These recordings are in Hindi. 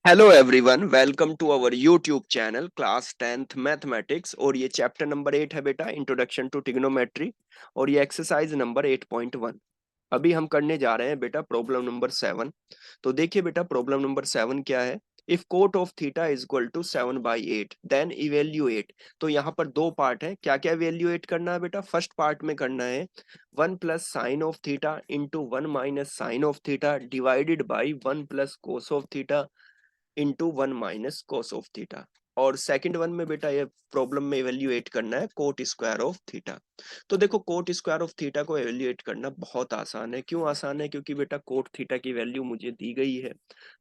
Hello everyone, welcome to our YouTube channel class 10th mathematics. और ये चैप्टर नंबर 8 है बेटा, इंट्रोडक्शन टू ट्रिग्नोमेट्री। और ये एक्सरसाइज नंबर 8.1 अभी हम करने जा रहे हैं बेटा, प्रॉब्लम नंबर 7। तो देखिए बेटा, प्रॉब्लम नंबर 7 क्या है। If cot of theta is equal to 7/8 then evaluate. तो यहाँ पर दो पार्ट है, क्या क्या इवेल्युएट करना है बेटा। फर्स्ट पार्ट में करना है 1 plus sine of theta into 1 minus sine of theta divided by 1 plus cos of theta into 1 minus cos of theta. और सेकंड वन में बेटा ये प्रॉब्लम में इवेल्युएट करना है कोट स्क्वायर ऑफ थीटा। तो देखो, कोट स्क्वायर ऑफ थीटा को इवेल्युएट करना बहुत आसान है। क्यों आसान है? क्योंकि बेटा कोट थीटा की वैल्यू मुझे दी गई है,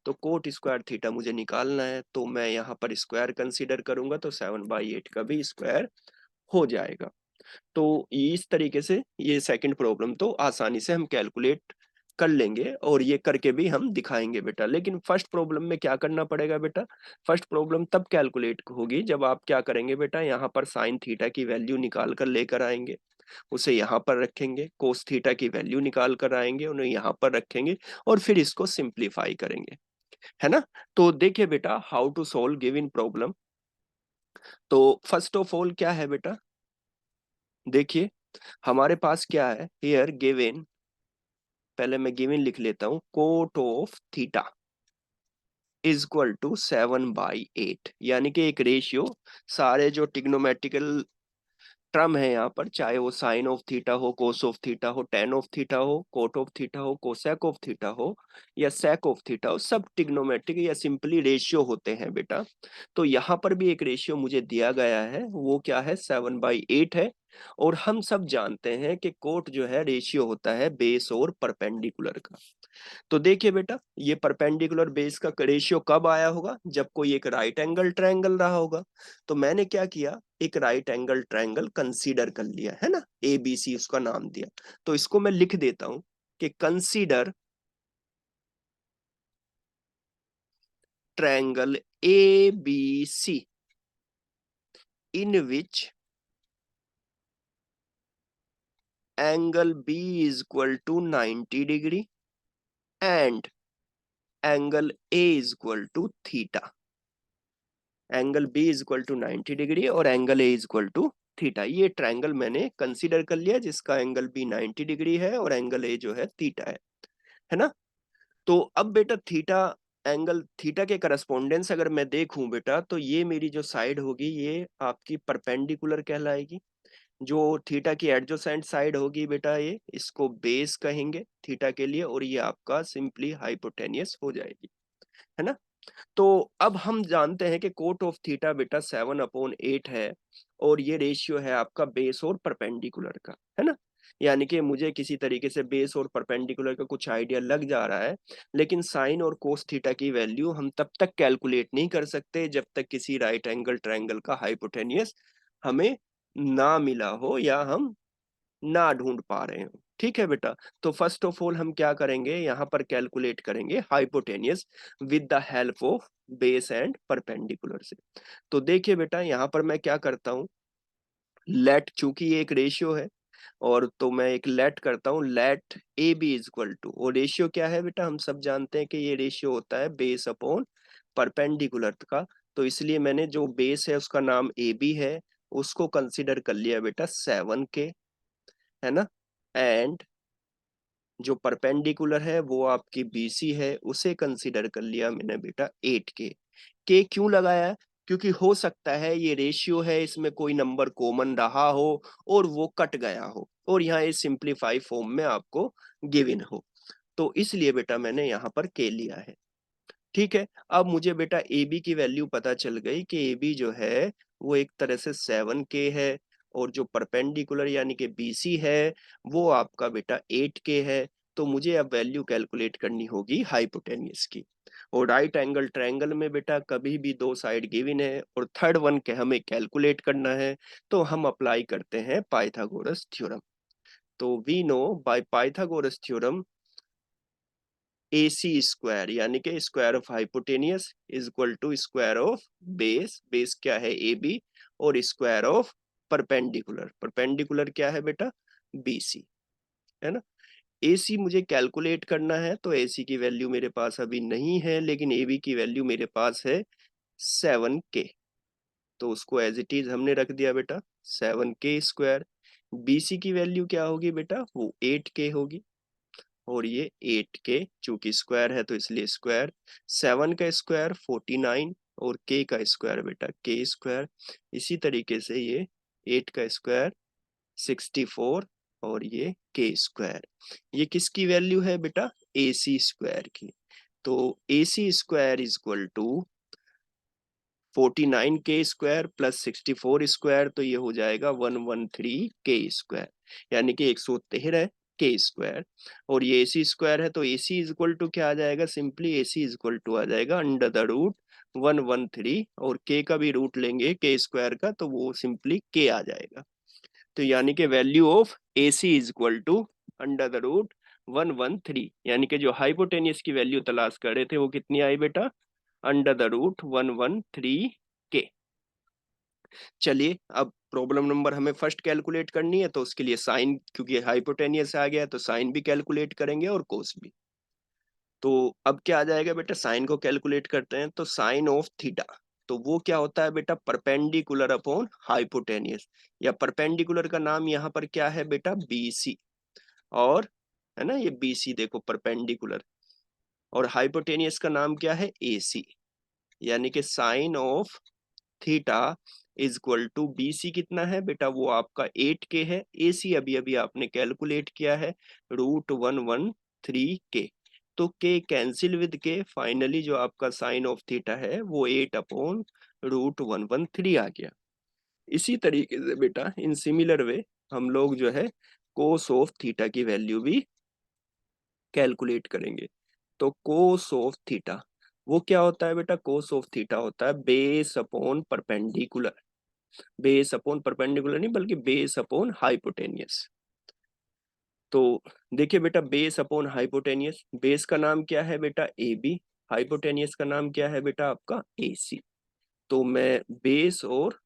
तो कोट स्क्वायर थीटा मुझे निकालना है। तो मैं यहाँ पर स्क्वायर कंसीडर करूंगा तो 7/8 का भी स्क्वायर हो जाएगा। तो इस तरीके से ये सेकंड प्रॉब्लम तो आसानी से हम कैलकुलेट कर लेंगे और ये करके भी हम दिखाएंगे बेटा। लेकिन फर्स्ट प्रॉब्लम में क्या करना पड़ेगा बेटा। फर्स्ट प्रॉब्लम तब कैलकुलेट होगी जब आप क्या करेंगे बेटा, यहाँ पर साइन थीटा की वैल्यू निकाल कर लेकर आएंगे, उसे यहाँ पर रखेंगे, कोस थीटा की वैल्यू निकाल कर आएंगे, उन्हें यहाँ पर रखेंगे और फिर इसको सिंप्लीफाई करेंगे, है ना। तो देखिए बेटा, how to solve given problem. तो फर्स्ट ऑफ ऑल क्या है बेटा, देखिए हमारे पास क्या है हियर गिवन। पहले मैं गिवन लिख लेता हूं, cot of theta is equal to 7/8, यानी कि एक रेशियो। सारे जो टिग्नोमेट्रिकल टर्म है यहाँ पर, चाहे वो साइन ऑफ थीटा हो, कोस ऑफ थीटा हो, टेन ऑफ थीटा हो, कोट ऑफ थीटा हो, कोसेक ऑफ थीटा हो या सेक ऑफ थीटा हो, सब टिग्नोमेट्रिक या सिंपली रेशियो होते हैं बेटा। तो यहाँ पर भी एक रेशियो मुझे दिया गया है, वो क्या है, 7/8 है। और हम सब जानते हैं कि कोट जो है रेशियो होता है बेस और परपेंडिकुलर का। तो देखिए बेटा, ये परपेंडिकुलर बेस का रेशियो कब आया होगा, जब कोई एक राइट एंगल ट्रायंगल रहा होगा। तो मैंने क्या किया, एक राइट एंगल ट्रायंगल कंसीडर कर लिया है ना, ए बी सी उसका नाम दिया। तो इसको मैं लिख देता हूं कि consider triangle A B C in which angle B is equal to 90 degree and angle A is equal to theta. Angle B is equal to 90 degree और angle A is equal to theta. ये ट्रायंगल मैंने कंसीडर कर लिया जिसका एंगल बी 90 डिग्री है और एंगल ए जो है थीटा है ना। तो अब बेटा थीटा, एंगल थीटा के करस्पोंडेंस अगर मैं देखूं बेटा, तो ये मेरी जो साइड होगी ये आपकी परपेंडिकुलर कहलाएगी। जो थीटा की एडजेसेंट साइड होगी बेटा, ये इसको बेस कहेंगे थीटा के लिए, और ये आपका सिंपली हाइपोटेनियस हो जाएगी, है ना। तो अब हम जानते हैं कि कोट ऑफ थीटा बेटा 7/8 है और ये रेशियो है आपका बेस और परपेंडिकुलर का, है ना। यानी कि मुझे किसी तरीके से बेस और परपेंडिकुलर का कुछ आइडिया लग जा रहा है। लेकिन साइन और कोस थीटा की वैल्यू हम तब तक कैलकुलेट नहीं कर सकते जब तक किसी राइट एंगल ट्रायंगल का हाइपोटेनियस हमें ना मिला हो या हम ना ढूंढ पा रहे हो। ठीक है बेटा। तो फर्स्ट ऑफ ऑल हम क्या करेंगे, यहाँ पर कैलकुलेट करेंगे hypotenuse with the help of base and perpendicular से। तो देखिए बेटा, यहाँ पर मैं क्या करता हूँ, लेट, चूंकि ये एक रेशियो है और तो मैं एक लेट करता हूँ, let A B is equal to, और रेशियो क्या है बेटा, हम सब जानते हैं कि ये रेशियो होता है बेस अपॉन परपेंडिकुलर का। तो इसलिए मैंने जो बेस है उसका नाम ए बी है, उसको कंसिडर कर लिया बेटा 7 के, है ना। एंड जो परपेंडिकुलर है वो आपकी बीसी है, उसे कंसीडर कर लिया मैंने बेटा 8 के क्यों लगाया है? क्योंकि हो सकता है ये रेशियो है, इसमें कोई नंबर कॉमन रहा हो और वो कट गया हो और यहाँ ये सिंप्लीफाई फॉर्म में आपको गिवन हो, तो इसलिए बेटा मैंने यहाँ पर के लिया है। ठीक है। अब मुझे बेटा ए बी की वैल्यू पता चल गई कि ए बी जो है वो एक तरह से 7 के है, और जो परपेंडिकुलर यानी कि बी सी है वो आपका बेटा 8 के है। तो मुझे अब वैल्यू कैलकुलेट करनी होगी हाइपोटेनियस की। और राइट एंगल ट्रायंगल में बेटा कभी भी दो साइड गिवन है और थर्ड वन के हमें कैलकुलेट करना है, तो हम अप्लाई करते हैं पाइथागोरस थ्योरम। तो we know by Pythagoras theorem A C square यानी कि square of hypotenuse is equal to square of base, base क्या है ए बी, और स्क्वायर ऑफ परपेंडिकुलर, परपेंडिकुलर क्या है बेटा बी सी, है ना। AC मुझे कैलकुलेट करना है, तो AC की वैल्यू मेरे पास अभी नहीं है, लेकिन AB की वैल्यू मेरे पास है 7K। तो उसको एज इट इज हमने रख दिया बेटा 7K स्क्वायर। BC की वैल्यू क्या होगी बेटा, वो 8K होगी, और ये 8K चूंकि स्क्वायर है तो इसलिए स्क्वायर। 7 का स्क्वायर 49, और K का स्क्वायर बेटा K स्क्वायर। इसी तरीके से ये 8 का स्क्वायर 64, और ये K स्क्वायर। ये किसकी वैल्यू है बेटा, AC स्क्वायर की। तो AC square is equal to 49K square plus 64 square, तो ये हो जाएगा 113K स्क्वायर, यानी कि 113K स्क्वायर। और ये AC स्क्वायर है, तो AC इज इक्वल टू क्या आ जाएगा, simply AC is equal to आ जाएगा अंडर द रूट 113, और K का भी रूट लेंगे K स्क्वायर का, तो वो सिंपली K आ जाएगा। तो यानी कि value of AC is equal to under the root 113, यानी कि जो हाइपोटेनियस की वैल्यू तलाश कर रहे थे वो कितनी आई बेटा, अंडर द रूट 113K। चलिए अब प्रॉब्लम नंबर हमें फर्स्ट कैलकुलेट करनी है, तो उसके लिए साइन, क्योंकि हाइपोटेनियस आ गया है तो साइन भी कैलकुलेट करेंगे और कोस भी। तो अब क्या आ जाएगा बेटा, साइन को कैलकुलेट करते हैं, तो साइन ऑफ थीटा, तो वो क्या होता है बेटा, परपेंडिकुलर अपॉन हाइपोटेनियस, या परपेंडिकुलर का नाम यहाँ पर क्या है बेटा, BC, और है ना ये BC देखो परपेंडिकुलर, और हाइपोटेनियस का नाम क्या है AC, यानी कि sine of theta is equal to BC कितना है बेटा, वो आपका 8K है। AC अभी अभी आपने कैलकुलेट किया है रूट 113K, तो K cancel with K, finally जो आपका साइन ऑफ थीटा है वो 8 अपॉन रूट 113 आ गया। इसी तरीके से बेटा इन सिमिलर वे हम लोग जो है कोस ऑफ थीटा की वैल्यू भी कैलकुलेट करेंगे। तो कोस ऑफ थीटा वो क्या होता है बेटा, कोस ऑफ थीटा होता है base upon perpendicular, base upon perpendicular नहीं बल्कि बेस अपॉन हाइपोटेनियस। तो देखिए बेटा बेस अपॉन हाइपोटेनियस, बेस का नाम क्या है बेटा AB, हाइपोटेनियस का नाम क्या है बेटा आपका AC। तो मैं बेस और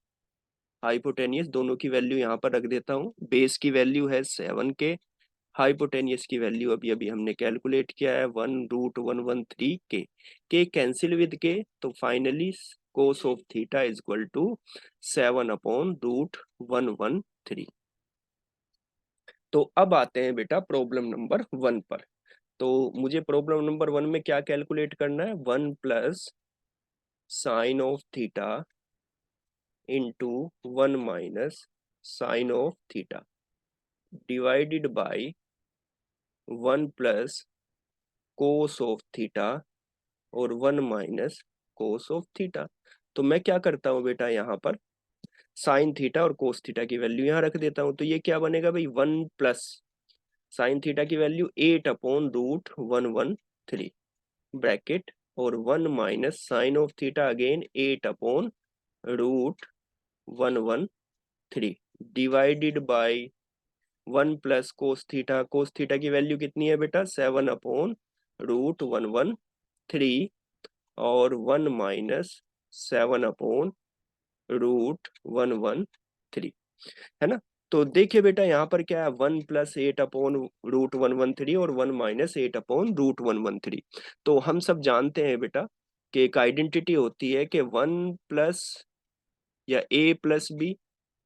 हाइपोटेनियस दोनों की वैल्यू यहाँ पर रख देता हूँ। बेस की वैल्यू है 7K, हाइपोटेनियस की वैल्यू अभी अभी हमने कैलकुलेट किया है 1 √113K। के कैंसिल विद के, तो finally cos of theta is equal to 7 upon root 113। तो अब आते हैं बेटा प्रॉब्लम नंबर 1 पर। तो मुझे प्रॉब्लम नंबर 1 में क्या कैलकुलेट करना है, 1 plus sine of theta into 1 minus sine of theta divided by 1 plus cos of theta और 1 माइनस कोस ऑफ थीटा। तो मैं क्या करता हूँ बेटा, यहाँ पर साइन थीटा और कोस थीटा की वैल्यू यहाँ रख देता हूँ। तो ये क्या बनेगा भाई, 1 प्लस साइन थीटा की वैल्यू 8 अपॉन रूट 113 ब्रैकेट, और 1 minus sine of theta again 8 upon root 113 divided by 1 plus cos theta की वैल्यू कितनी है बेटा, 7 अपॉन रूट 113, और 1 माइनस 7 अपॉन रूट 113, है ना। तो देखिए बेटा यहाँ पर क्या है, 1 प्लस 8 अपॉन रूट 113 और 1 माइनस 8 अपॉन रूट 113। तो हम सब जानते हैं बेटा कि एक आइडेंटिटी होती है कि 1 प्लस या A प्लस बी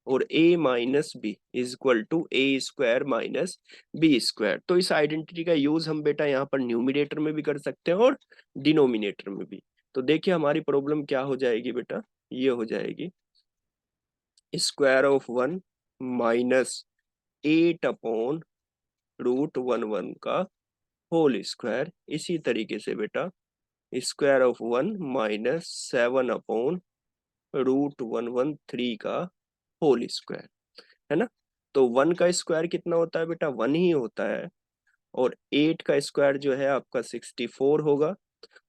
और A minus B is equal to A square minus B square. तो इस आइडेंटिटी का यूज हम बेटा यहाँ पर न्यूमिनेटर में भी कर सकते हैं और डिनोमिनेटर में भी। तो देखिए हमारी प्रॉब्लम क्या हो जाएगी बेटा, ये हो जाएगी square of 1 minus 8 upon root 11 का होल स्क्वायर। इसी तरीके से बेटा square of 1 minus 7 upon root 113 का होल स्क्वायर, है ना। तो 1 का स्क्वायर कितना होता है बेटा, 1 ही होता है, और 8 का स्क्वायर जो है आपका 64 होगा,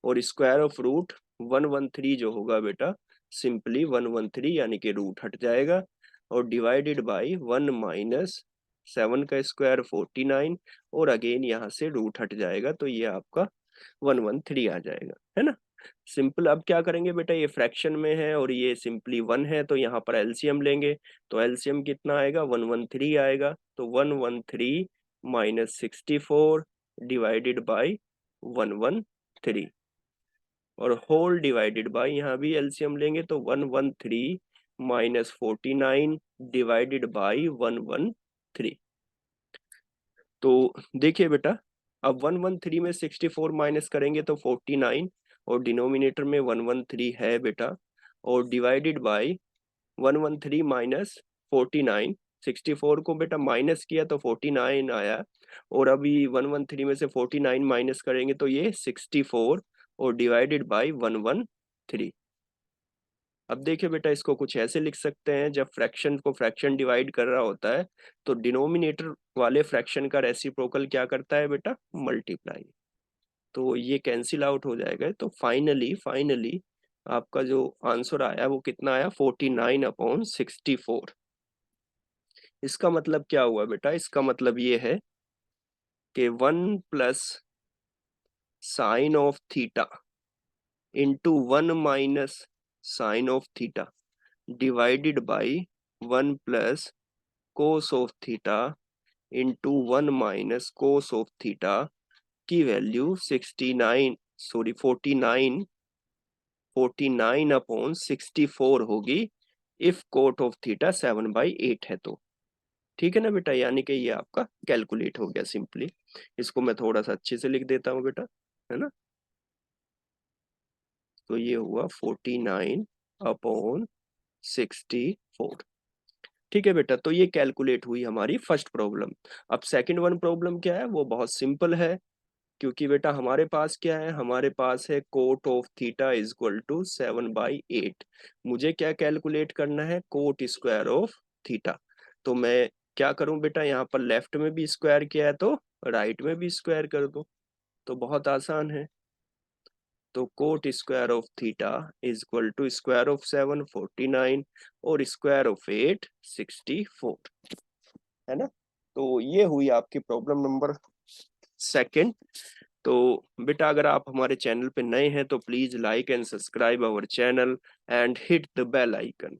और स्क्वायर ऑफ रूट 113 जो होगा बेटा सिंपली 113 यानी कि रूट हट जाएगा, और डिवाइडेड बाई 1 माइनस 7 का स्क्वायर 49, और अगेन यहाँ से रूट हट जाएगा, तो ये आपका 113 आ जाएगा, है ना। सिंपल अब क्या करेंगे बेटा, ये फ्रैक्शन में है और ये सिंपली 1 है, तो यहाँ पर एलसीएम लेंगे। तो एलसीएम कितना आएगा, 113 आएगा। तो 113 माइनस 64 डिवाइडेड बाई 113 और होल डिवाइडेड बाई, यहाँ भी एलसीएम लेंगे तो 113 माइनस 49 डिवाइडेड बाई 113। तो देखिए बेटा, अब 113 में 64 माइनस करेंगे तो 49 और डिनोमिनेटर में 113 है बेटा, और डिवाइडेड बाई 113 माइनस 49, 64 को बेटा माइनस किया तो 49 आया, और अभी 113 में से 49 माइनस करेंगे तो ये 64 और डिवाइडेड बाई 113। अब देखिए बेटा, इसको कुछ ऐसे लिख सकते हैं, जब फ्रैक्शन को फ्रैक्शन डिवाइड कर रहा होता है तो डिनोमिनेटर वाले फ्रैक्शन का रेसिप्रोकल क्या करता है बेटा, मल्टीप्लाई। तो ये कैंसिल आउट हो जाएगा, तो फाइनली आपका जो आंसर आया वो कितना आया, 49/64। इसका मतलब क्या हुआ बेटा, इसका मतलब ये है कि 1 plus sine of theta into 1 minus sine of theta divided by 1 plus cos of theta into 1 minus cos of theta की वैल्यू 69, सॉरी 49/64 होगी इफ कोट ऑफ थीटा 7/8 है तो। ठीक है ना बेटा, यानी कि ये आपका कैलकुलेट हो गया सिंपली। इसको मैं थोड़ा सा अच्छे से लिख देता हूँ बेटा, है ना। तो ये हुआ 49/64। ठीक है बेटा, तो ये कैलकुलेट हुई हमारी फर्स्ट प्रॉब्लम। अब सेकंड वन प्रॉब्लम क्या है, वो बहुत सिंपल है, क्योंकि बेटा हमारे पास क्या है, हमारे पास है cot of theta is equal to 7/8। मुझे क्या कैलकुलेट करना है, कोट स्क्वायर ऑफ थीटा। तो मैं क्या करूं बेटा, यहाँ पर लेफ्ट में भी स्क्वायर किया है तो राइट में भी स्क्वायर कर दूं, तो बहुत आसान है। तो cot square of theta is equal to square of 7 49 और स्क्वायर ऑफ 8 64, है ना। तो ये हुई आपकी प्रॉब्लम नंबर सेकंड। तो बेटा अगर आप हमारे चैनल पे नए हैं तो please like and subscribe our channel and hit the bell icon.